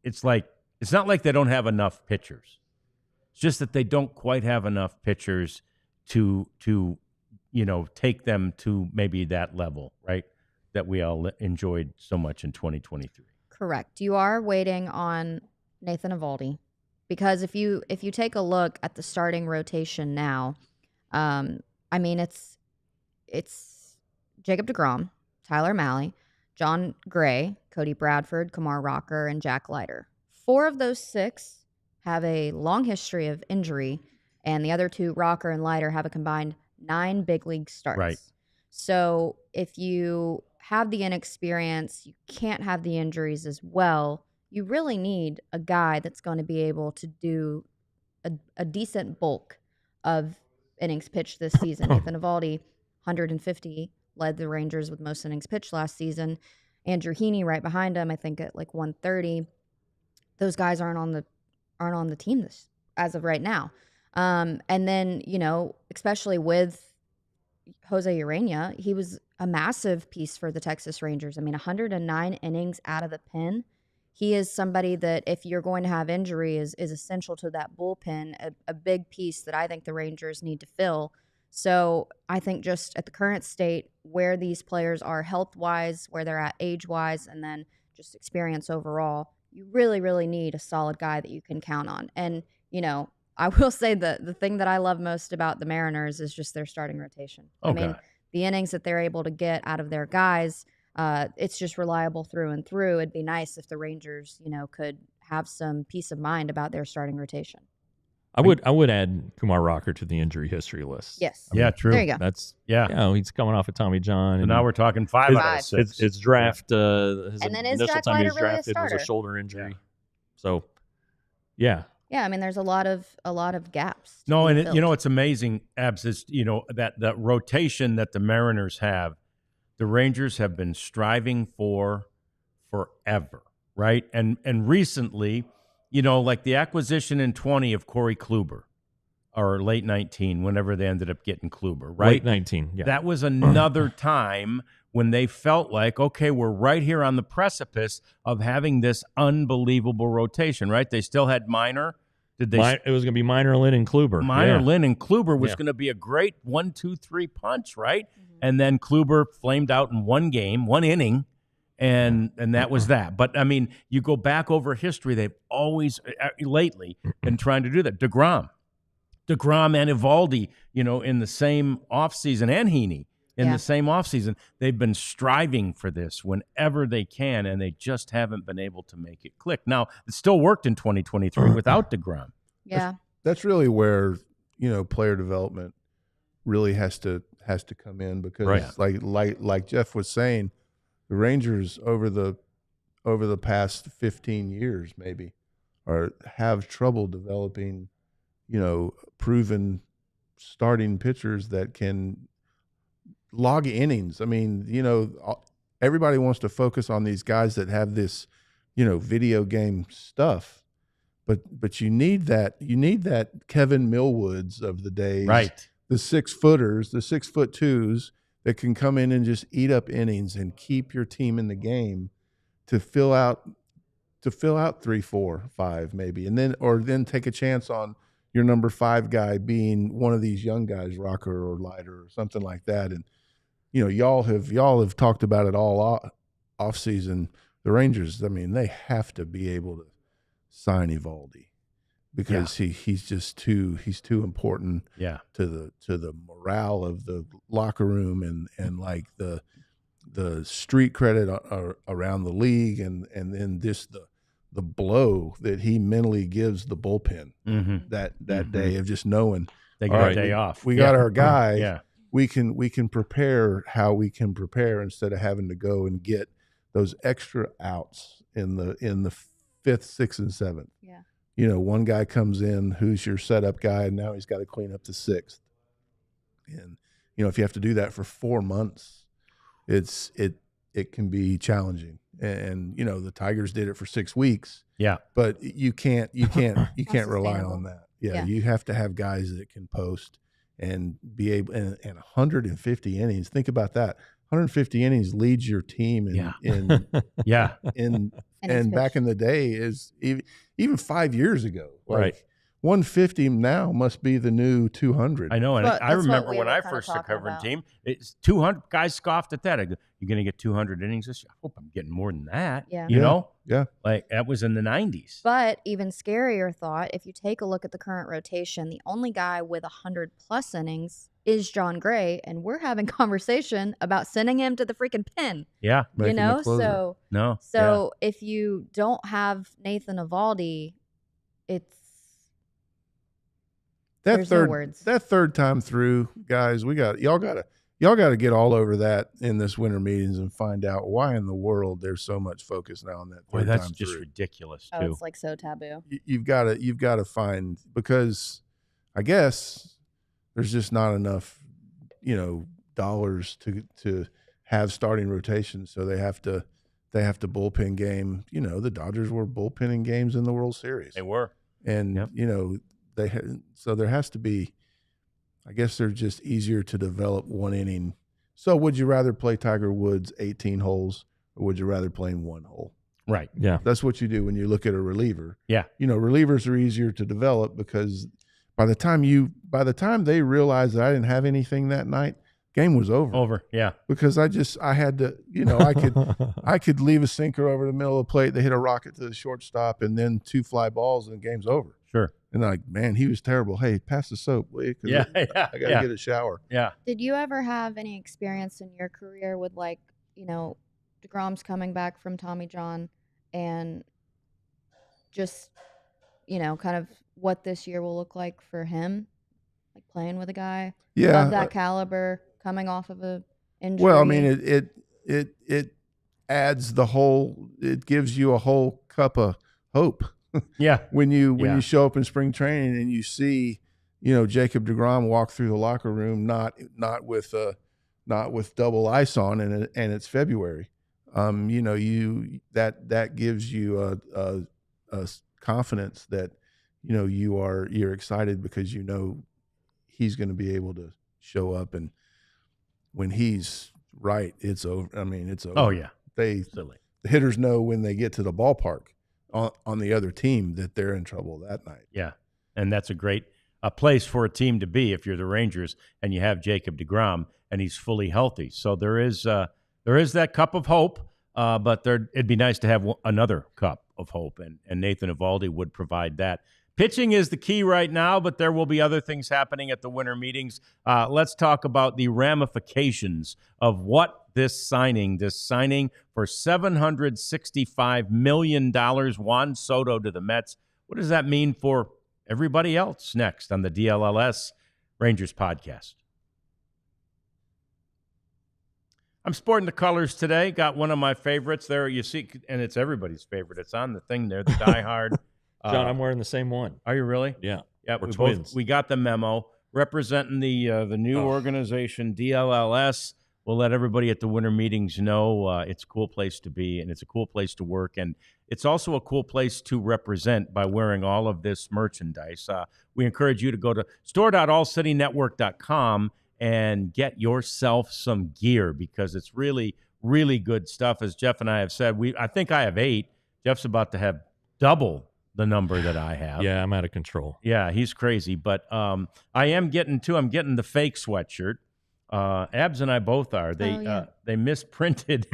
It's not like they don't have enough pitchers. It's just that they don't quite have enough pitchers to take them to maybe that level, right? That we all enjoyed so much in 2023. Correct. You are waiting on Nathan Eovaldi, because if you take a look at the starting rotation now, it's Jacob deGrom, Tyler Mahle, John Gray, Cody Bradford, Kumar Rocker, and Jack Leiter. 4 of those 6 have a long history of injury, and the other 2, Rocker and Leiter, have a combined 9 big league starts. Right. So if you have the inexperience, you can't have the injuries as well. You really need a guy that's going to be able to do a decent bulk of innings pitched this season. Nathan Eovaldi, 150, led the Rangers with most innings pitched last season. Andrew Heaney right behind him, I think at like 130. Those guys aren't on the team as of right now. And then, especially with Jose Urena, he was a massive piece for the Texas Rangers. 109 innings out of the pen. He is somebody that, if you're going to have injury, is essential to that bullpen, a big piece that I think the Rangers need to fill. So I think just at the current state, where these players are health-wise, where they're at age-wise, and then just experience overall, you really, really need a solid guy that you can count on. And, I will say the thing that I love most about the Mariners is just their starting rotation. God. The innings that they're able to get out of their guys, it's just reliable through and through. It'd be nice if the Rangers, could have some peace of mind about their starting rotation. I would add Kumar Rocker to the injury history list. Yes. True. There you go. That's he's coming off of Tommy John. So and now we're talking 5 out of 6. His draft. His And then is initial Jack time he was Leiter really a drafted was a starter? shoulder injury. So, yeah. Yeah, there's a lot of gaps. No, and it's amazing, Abs, is, that rotation that the Mariners have, the Rangers have been striving for forever, right? And recently, like the acquisition in 20 of Corey Kluber, or late 19, whenever they ended up getting Kluber, right? Late 19, yeah. That was another time when they felt like, okay, we're right here on the precipice of having this unbelievable rotation, right? They still had Minor. It was going to be Minor, Lynn, and Kluber. Lynn, and Kluber was going to be a great 1-2-3 punch, right? Mm-hmm. And then Kluber flamed out in one inning, and that was that. But, you go back over history, they've always, lately, been trying to do that. DeGrom and Eovaldi, in the same offseason, and Heaney in the same offseason, they've been striving for this whenever they can, and they just haven't been able to make it click. Now, it still worked in 2023 without DeGrom. Yeah. That's really where, player development really has to come in, because like Jeff was saying, the Rangers over the past 15 years maybe have trouble developing, proven starting pitchers that can log innings. Everybody wants to focus on these guys that have this, video game stuff, but you need that Kevin Millwoods of the days, right? The 6-footers, the 6'2" that can come in and just eat up innings and keep your team in the game to fill out 3, 4, 5 maybe, and then take a chance on your number 5 guy being one of these young guys, Rocker or Leiter or something like that. And y'all have talked about it all off season. The Rangers, they have to be able to sign Eovaldi, because he's just too important to the morale of the locker room and like the street credit around the league, and then just the blow that he mentally gives the bullpen that day of just knowing they got a day off. We got our guy. Yeah. We can prepare how we can prepare, instead of having to go and get those extra outs in the 5th, 6th, and 7th. Yeah. One guy comes in who's your setup guy, and now he's got to clean up the 6th. And if you have to do that for 4 months, it can be challenging. And the Tigers did it for 6 weeks. Yeah. But you can't rely on that. Yeah. You have to have guys that can post and be able, and 150 innings. Think about that. 150 innings leads your team in and back in the day is even 5 years ago. Like, right. 150 now must be the new 200. I know, and But I that's what remember we when were I kinda first started talking covering about. team, it's 200. Guys scoffed at that. I go, "You're going to get 200 innings this year? I hope I'm getting more than that." Yeah. You know, Yeah. like that was in the 90s. But even scarier thought, if you take a look at the current rotation, the only guy with 100+ innings is John Gray, and we're having conversation about sending him to the freaking pen. Yeah, Making the closer. So if you don't have Nathan Eovaldi, there's no words. That third time through, guys, y'all got to get all over that in this winter meetings and find out why in the world there's so much focus now on that boy, third that's time just through. ridiculous Oh, too. it's like so taboo. You've got to find, because I guess there's just not enough, dollars to have starting rotations, so they have to bullpen game. The Dodgers were bullpenning games in the World Series. They were, and yep. So there has to be. I guess they're just easier to develop one inning. So would you rather play Tiger Woods 18 holes, or would you rather play in one hole? Right. Yeah. That's what you do when you look at a reliever. Yeah. Relievers are easier to develop because by the time they realized that I didn't have anything that night, game was over. Yeah. Because I had to, I could leave a sinker over the middle of the plate. They hit a rocket to the shortstop and then 2 fly balls and the game's over. Sure. And like, man, he was terrible. Hey, pass the soap, will you? 'Cause Yeah. I got to get a shower. Yeah. Did you ever have any experience in your career with DeGrom's coming back from Tommy John and just, kind of what this year will look like for him, like playing with a guy of that caliber coming off of a injury? Well, I mean, it adds it gives you a whole cup of hope. Yeah. When you show up in spring training and you see, Jacob DeGrom walk through the locker room, not with double ice on, and it's February. That gives you a confidence that you're excited because he's going to be able to show up, and when he's right, it's over. I mean, it's over. Oh yeah. The hitters know when they get to the ballpark on the other team that they're in trouble that night. Yeah, and that's a great place for a team to be if you're the Rangers and you have Jacob DeGrom and he's fully healthy. So there is that cup of hope, but it'd be nice to have another cup of hope, and Nathan Eovaldi would provide that. Pitching is the key right now, but there will be other things happening at the winter meetings. Let's talk about the ramifications of what this signing for $765 million, Juan Soto to the Mets. What does that mean for everybody else? Next on the DLLS Rangers podcast. I'm sporting the colors today. Got one of my favorites there. You see, and it's everybody's favorite. It's on the thing there, the Die Hard. John, I'm wearing the same one. Are you really? Yeah. Yeah, we're twins. We got the memo representing the new organization, DLLS. We'll let everybody at the winter meetings know it's a cool place to be, and it's a cool place to work, and it's also a cool place to represent by wearing all of this merchandise. We encourage you to go to store.allcitynetwork.com and get yourself some gear, because it's really, really good stuff. As Jeff and I have said, I think I have 8. Jeff's about to have double the number that I have. Yeah, I'm out of control. Yeah, he's crazy. But I am getting I'm getting the fake sweatshirt. Abs and I both are. They misprinted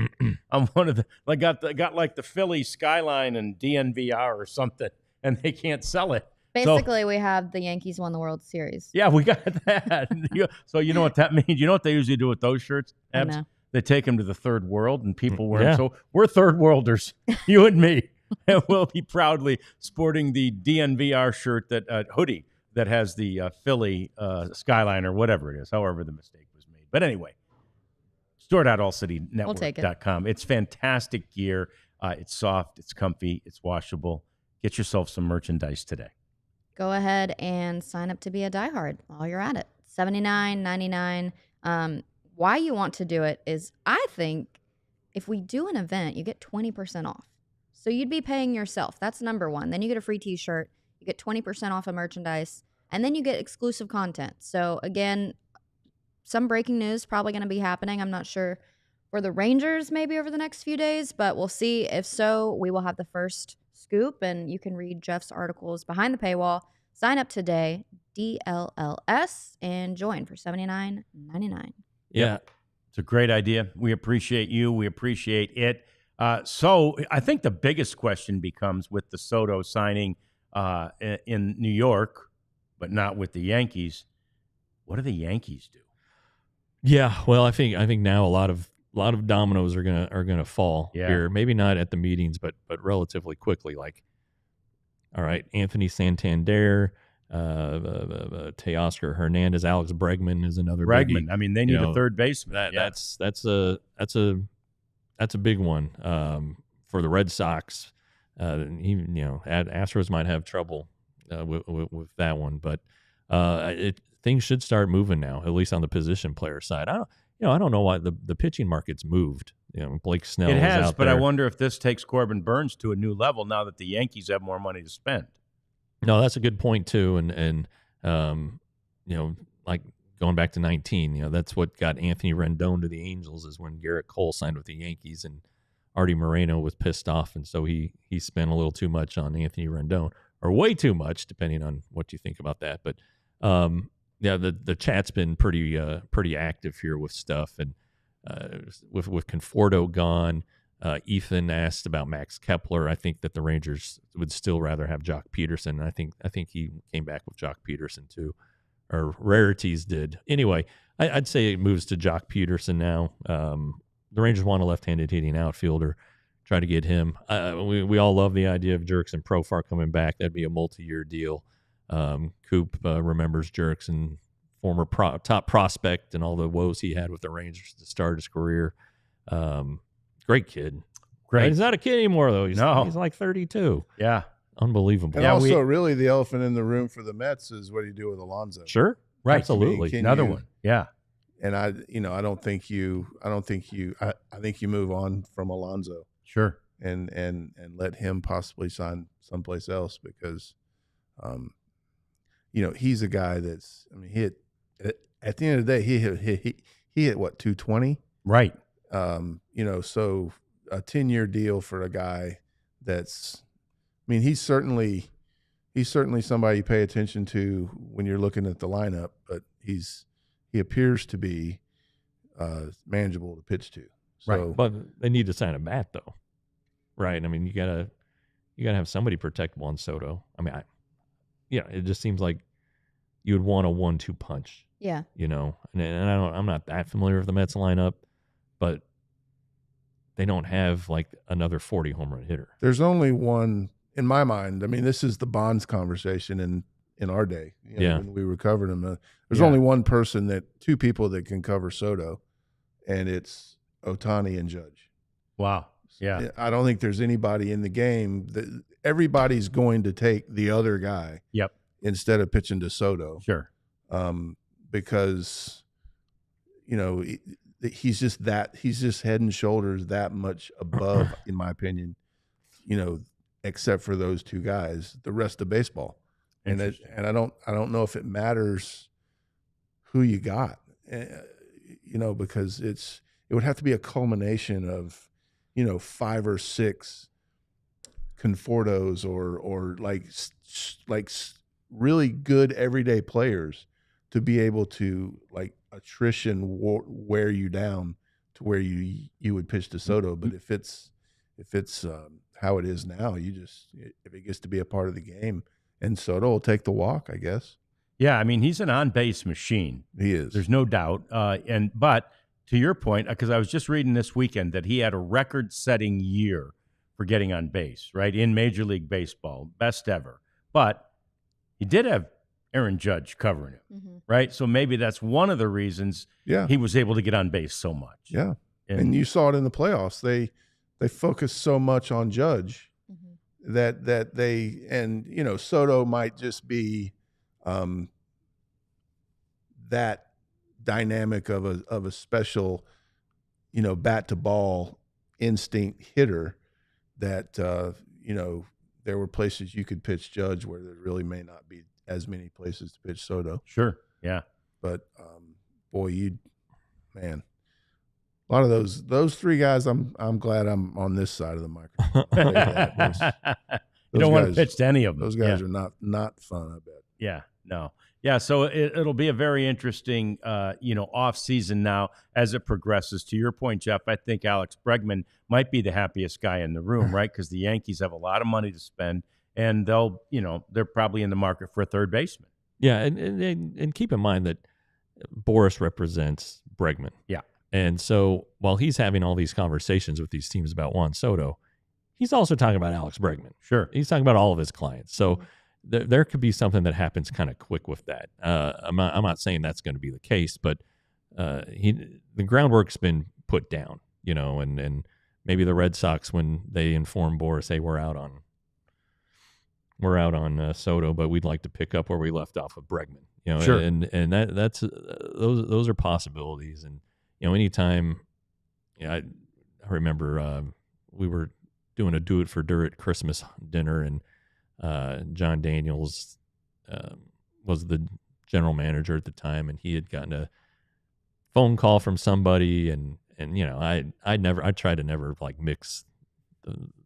on one of the. I got like the Philly skyline and DNVR or something, and they can't sell it. Basically, we have the Yankees won the World Series. Yeah, we got that. So you know what that means? You know what they usually do with those shirts, Abs? They take them to the third world, and people wear them. So we're third worlders, you and me. And we'll be proudly sporting the DNVR shirt, that hoodie that has the Philly skyline or whatever it is, however the mistake was made. But anyway, store.allcitynetwork.com. It's fantastic gear. It's soft, it's comfy, it's washable. Get yourself some merchandise today. Go ahead and sign up to be a diehard while you're at it. $79.99. Why you want to do it is, I think, if we do an event, you get 20% off. So you'd be paying yourself. That's number one. Then you get a free t-shirt. You get 20% off of merchandise. And then you get exclusive content. So again, some breaking news probably going to be happening. I'm not sure for the Rangers maybe over the next few days, but we'll see. If so, we will have the first scoop, and you can read Jeff's articles behind the paywall Sign up today, DLLS, and join for $79.99. Yeah. It's a great idea. We appreciate you. We appreciate it. So I think the biggest question becomes with the Soto signing in New York, but not with the Yankees. What do the Yankees do? Yeah, well, I think now a lot of dominoes are gonna fall here. Maybe not at the meetings, but relatively quickly. Like, all right, Anthony Santander, Teoscar Hernandez, Alex Bregman is another biggie. I mean, they need a third baseman. That's a big one for the Red Sox. Astros might have trouble with that one, but things should start moving now, at least on the position player side. I don't know why the pitching market's moved. Blake Snell. It has, out but there. I wonder if this takes Corbin Burns to a new level now that the Yankees have more money to spend. No, that's a good point too, and like going back to 19, that's what got Anthony Rendon to the Angels is when Garrett Cole signed with the Yankees, and Artie Moreno was pissed off, and so he spent a little too much on Anthony Rendon, or way too much, depending on what you think about that. But the chat's been pretty active here with stuff, and with Conforto gone. Ethan asked about Max Kepler. I think that the Rangers would still rather have Jock Peterson. I think he came back with Jock Peterson too, or Rarities did. Anyway, I'd say it moves to Jock Peterson now. The Rangers want a left-handed hitting outfielder. Try to get him. We all love the idea of Jerks and Profar coming back. That'd be a multi-year deal. Coop remembers Jerks and former top prospect and all the woes he had with the Rangers to start his career. Great kid. Great. He's not a kid anymore, though. He's No. like 32. Yeah. Unbelievable. And also, really, the elephant in the room for the Mets is what do you do with Alonso? Sure. Right. Absolutely. Another one. Yeah. And I think you move on from Alonso. Sure. And let him possibly sign someplace else because, he's a guy that's. I mean, at the end of the day, he hit what 220. Right. So a 10-year deal for a guy that's. I mean, he's certainly somebody you pay attention to when you're looking at the lineup, but he appears to be manageable to pitch to. So, right. But they need to sign a bat, though. Right. I mean, you gotta have somebody protect Juan Soto. I mean, it just seems like you would want a 1-2 punch. Yeah. And I'm not that familiar with the Mets lineup, but they don't have like another 40 home run hitter. There's only one in my mind. I mean, this is the Bonds conversation in our day. When we were covering him. There's only two people that can cover Soto, and it's Ohtani and Judge. Wow. Yeah. I don't think there's anybody in the game that everybody's going to take the other guy. Yep. Instead of pitching to Soto. Sure. Because he's just head and shoulders that much above, in my opinion, except for those two guys, the rest of baseball. And I don't know if it matters who you got, because it would have to be a culmination of, 5 or 6 Confortos or like really good everyday players to be able to like attrition wear you down to where you would pitch to Soto. But if it's how it is now, if it gets to be a part of the game, and Soto will take the walk, I guess. Yeah, I mean, he's an on-base machine. He is. There's no doubt. But to your point, because I was just reading this weekend that he had a record-setting year for getting on base, right, in Major League Baseball, best ever. But he did have Aaron Judge covering him, right? So maybe that's one of the reasons he was able to get on base so much. Yeah, and you saw it in the playoffs. They focused so much on Judge that they Soto might just be that dynamic of a special bat to ball instinct hitter that there were places you could pitch Judge where there really may not be as many places to pitch Soto. Sure. Yeah. But boy, a lot of those 3 guys, I'm glad I'm on this side of the microphone. You don't want to pitch to any of them. Those guys are not fun, I bet. Yeah, no. Yeah, so it'll be a very interesting, off season now as it progresses. To your point, Jeff, I think Alex Bregman might be the happiest guy in the room, right? Because the Yankees have a lot of money to spend, and they're probably in the market for a third baseman. Yeah, and keep in mind that Boris represents Bregman. Yeah. And so while he's having all these conversations with these teams about Juan Soto, he's also talking about Alex Bregman. Sure. He's talking about all of his clients. So there could be something that happens kind of quick with that. I'm not saying that's going to be the case, but the groundwork's been put down, and maybe the Red Sox, when they inform Boris, hey, we're out on Soto, but we'd like to pick up where we left off with Bregman. Sure. And that's those are possibilities. And anytime, I remember we were doing a Do It for Dirt Christmas dinner, and John Daniels was the general manager at the time, and he had gotten a phone call from somebody, and I try to never like mix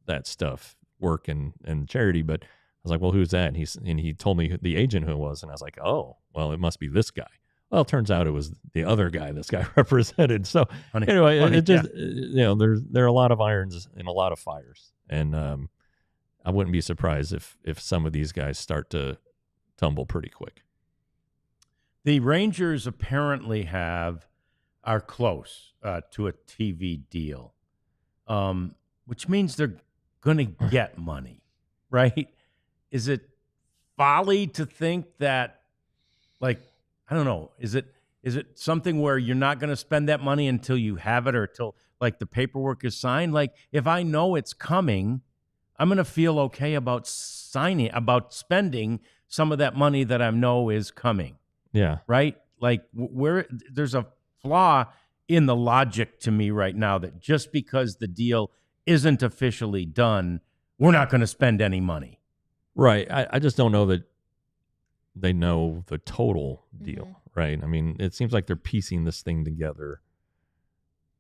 that stuff, work and charity, but I was like, well, who's that? And he told me the agent who it was, and I was like, oh, well, it must be this guy. Well, it turns out it was the other guy this guy represented. So anyway, it just there are a lot of irons and a lot of fires, and I wouldn't be surprised if some of these guys start to tumble pretty quick. The Rangers apparently are close to a TV deal, which means they're going to get money, right? Is it folly to think that, like, I don't know, is it something where you're not going to spend that money until you have it, or until like the paperwork is signed? Like, if I know it's coming, I'm going to feel okay about spending some of that money that I know is coming. Yeah. Right? Like, there's a flaw in the logic to me right now that just because the deal isn't officially done, we're not going to spend any money. Right. I just don't know that they know the total deal, right? I mean, it seems like they're piecing this thing together,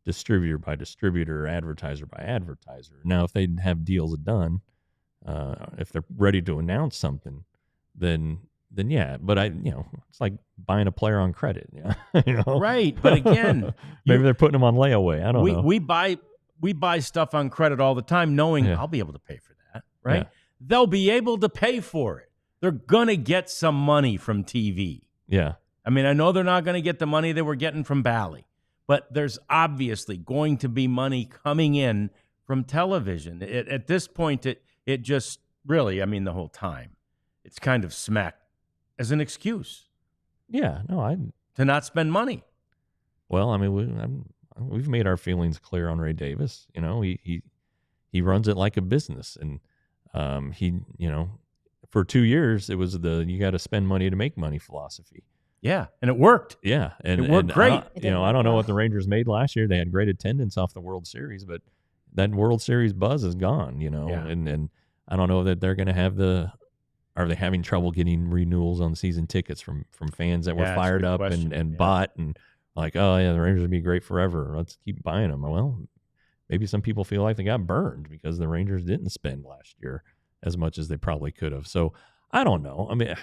distributor by distributor, advertiser by advertiser. Now, if they have deals done, if they're ready to announce something, then yeah. But it's like buying a player on credit, Right. But again, maybe they're putting them on layaway. I don't know. We buy stuff on credit all the time, knowing I'll be able to pay for that, right? Yeah. They'll be able to pay for it. They're going to get some money from TV. Yeah. I mean, I know they're not going to get the money they were getting from Bally, but there's obviously going to be money coming in from television. At this point, it just really, I mean, the whole time, it's kind of smacked as an excuse. Yeah. No, to not spend money. Well, I mean, we've made our feelings clear on Ray Davis. He runs it like a business, and for 2 years, it was you got to spend money to make money philosophy. Yeah, and it worked. Yeah, and it worked great. I don't know what the Rangers made last year. They had great attendance off the World Series, but that World Series buzz is gone. And I don't know that they're going to have are they having trouble getting renewals on season tickets from fans that were fired up and bought and like, oh yeah, the Rangers would be great forever. Let's keep buying them. Well, maybe some people feel like they got burned because the Rangers didn't spend last year as much as they probably could have. So I don't know. I mean,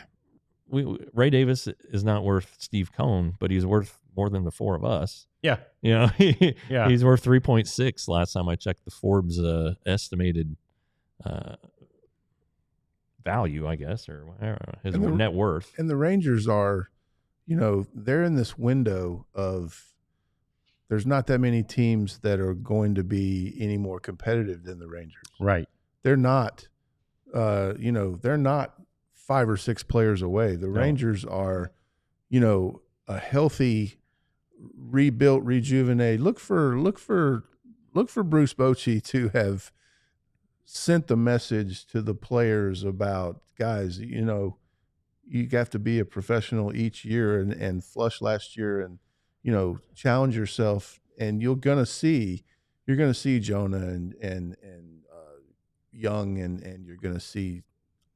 Ray Davis is not worth Steve Cohn, but he's worth more than the four of us. Yeah. He's worth 3.6 last time I checked the Forbes estimated value, I guess, or his net worth. And the Rangers are, they're in this window of there's not that many teams that are going to be any more competitive than the Rangers. Right. They're not, they're not 5 or 6 players away. The Rangers are, a healthy, rebuilt, rejuvenated. Look for Bruce Bochy to have sent the message to the players about, guys, you have to be a professional each year and flush last year and, challenge yourself, and you're going to see Jonah and Young and you're going to see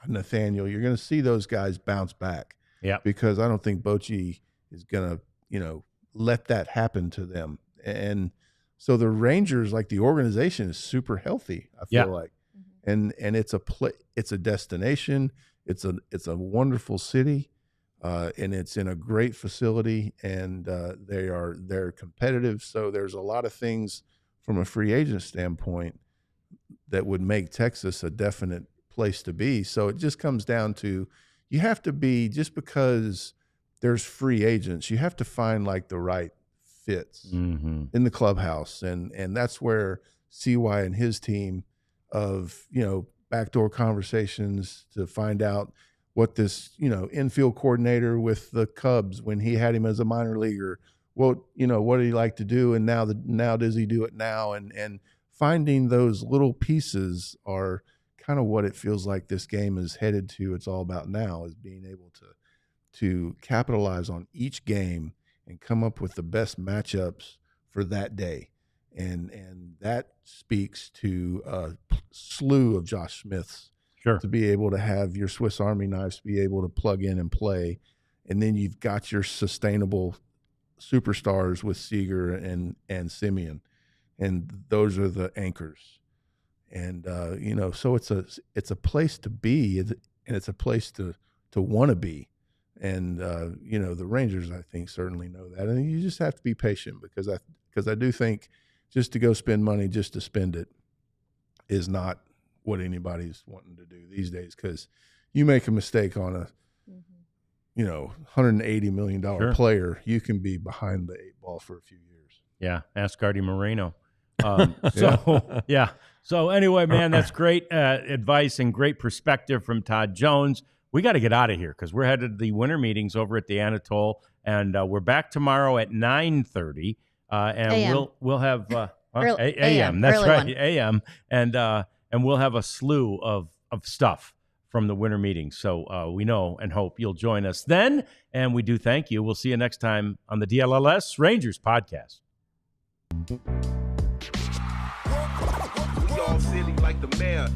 Nathaniel. You're going to see those guys bounce back. Yeah. Because I don't think Bochy is going to, let that happen to them. And so the Rangers, like the organization, is super healthy, I feel like. And it's a destination. it's a wonderful city, and it's in a great facility, and they're competitive. So there's a lot of things from a free agent standpoint that would make Texas a definite place to be. So it just comes down to, you have to be, just because there's free agents, you have to find like the right fits in the clubhouse. And that's where CY and his team of, backdoor conversations to find out what this, infield coordinator with the Cubs, when he had him as a minor leaguer, what did he like to do? And now does he do it now? And finding those little pieces are kind of what it feels like this game is headed to. It's all about now, is being able to capitalize on each game and come up with the best matchups for that day. And that speaks to a slew of Josh Smiths. Sure. To be able to have your Swiss Army knives, to be able to plug in and play. And then you've got your sustainable superstars with Seager and Simeon. And those are the anchors. And, so it's a place to be, and it's a place to want to be. And, the Rangers, I think, certainly know that. And you just have to be patient, because I do think just to go spend money just to spend it is not what anybody's wanting to do these days, because you make a mistake on a, $180 million player, you can be behind the eight ball for a few years. Yeah. Ask Artie Moreno. So anyway, man, that's great advice and great perspective from Todd Jones. We got to get out of here because we're headed to the winter meetings over at the Anatole, and we're back tomorrow at 9:30. And AM. we'll have AM. That's Early right, one. AM, and we'll have a slew of stuff from the winter meetings. So we know and hope you'll join us then. And we do thank you. We'll see you next time on the DLLS Rangers podcast. We all silly like the mayor.